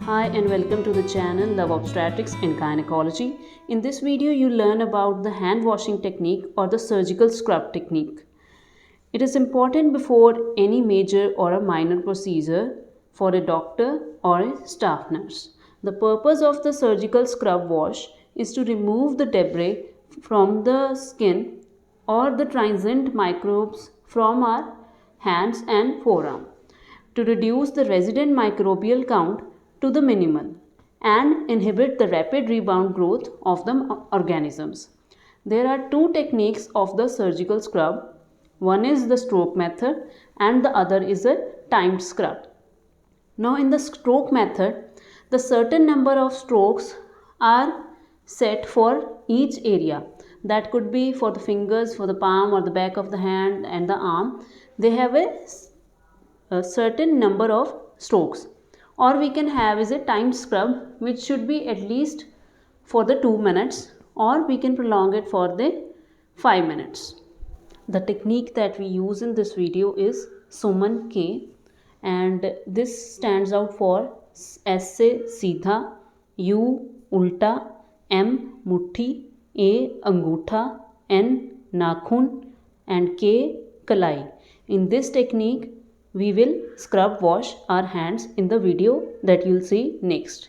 Hi and welcome to the channel Love Obstetrics and Gynaecology. In this video you learn about the hand washing technique or the surgical scrub technique. It is important before any major or a minor procedure for a doctor or a staff nurse. The purpose of the surgical scrub wash is to remove the debris from the skin or the transient microbes from our hands and forearm, to reduce the resident microbial count to the minimal and inhibit the rapid rebound growth of the organisms. There are two techniques of the surgical scrub. One is the stroke method and the other is a timed scrub. Now in the stroke method, the certain number of strokes are set for each area. That could be for the fingers, for the palm or the back of the hand and the arm. They have a certain number of strokes. Or we can have is a timed scrub, which should be at least for the 2 minutes, or we can prolong it for the 5 minutes. The technique that we use in this video is SUMAN K, and this stands out for S se सीधा, U ulta, M मुट्ठी, A अंगूठा, N नाखून and K कलाई. In this technique we will scrub wash our hands in the video that you'll see next.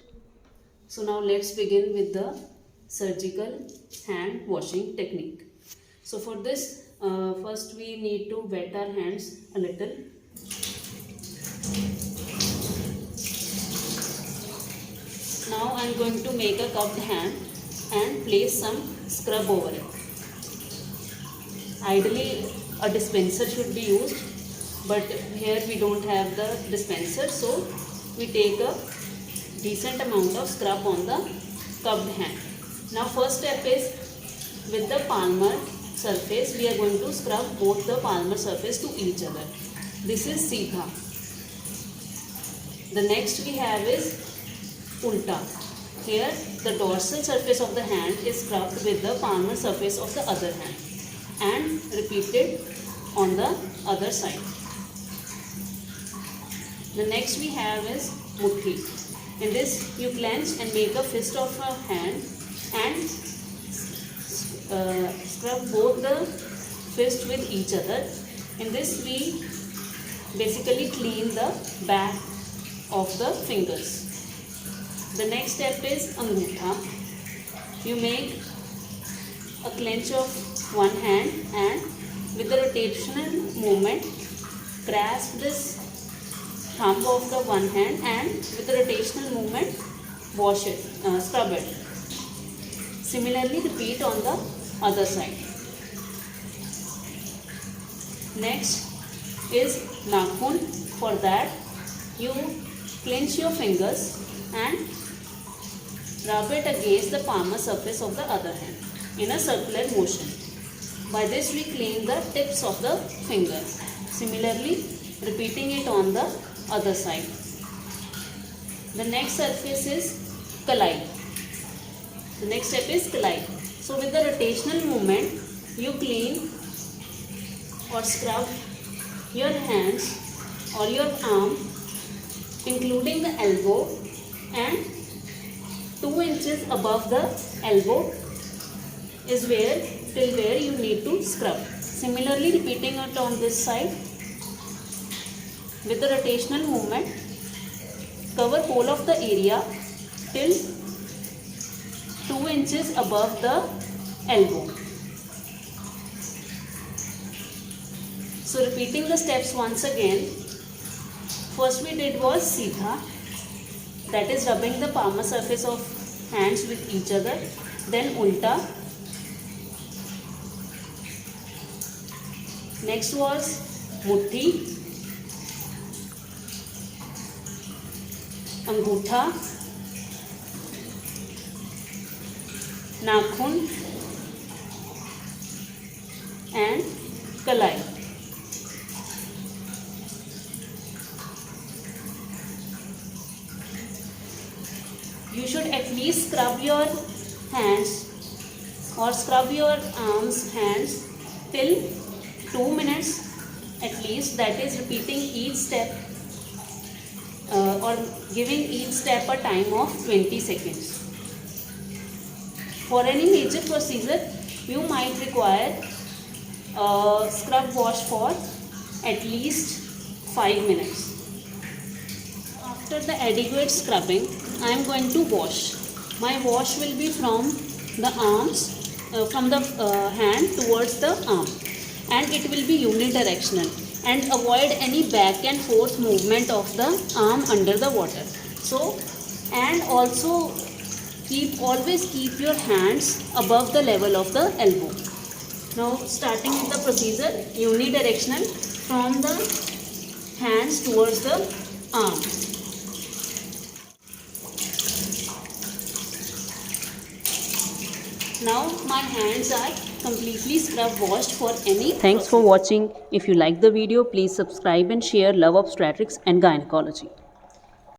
So now let's begin with the surgical hand washing technique. So for this first we need to wet our hands a little. Now I am going to make a cupped hand and place some scrub over it. Ideally a dispenser should be used, but here we don't have the dispenser, so we take a decent amount of scrub on the cupped hand. Now first step is, with the palmar surface we are going to scrub both the palmar surface to each other. This is seedha. The next we have is ulta. Here the dorsal surface of the hand is scrubbed with the palmar surface of the other hand and repeated on the other side. The next we have is muthi. In this you clench and make a fist of a hand and scrub both the fist with each other. In this we basically clean the back of the fingers. The next step is angutha. You make a clench of one hand and with the rotational movement grasp this thumb of the one hand and with the rotational movement wash it, scrub it. Similarly repeat on the other side. Next is nakhun. For that you clench your fingers and rub it against the palmar surface of the other hand in a circular motion. By this we clean the tips of the fingers. Similarly repeating it on the other side. The next surface is kalai. The next step is kalai. So with the rotational movement you clean or scrub your hands or your arm, including the elbow, and 2 inches above the elbow is till where you need to scrub. Similarly repeating it on this side. With the rotational movement, cover whole of the area till 2 inches above the elbow. So repeating the steps once again. First we did was seedha, that is rubbing the palmar surface of hands with each other. Then ulta. Next was muthi, अंगूठा, नाखून and kalai. You should at least scrub your hands or scrub your arms, hands till 2 minutes at least, that is repeating each step or giving each step a time of 20 seconds. For any major procedure, you might require a scrub wash for at least 5 minutes. After the adequate scrubbing, I am going to wash. My wash will be from the arms, from the hand towards the arm, and it will be unidirectional, and avoid any back and forth movement of the arm under the water. So, and also always keep your hands above the level of the elbow. Now starting with the procedure, unidirectional from the hands towards the arm. Now my hands are completely scrub washed for any. Thanks for watching. If you like the video, please subscribe and share. Love Obstetrics and Gynecology.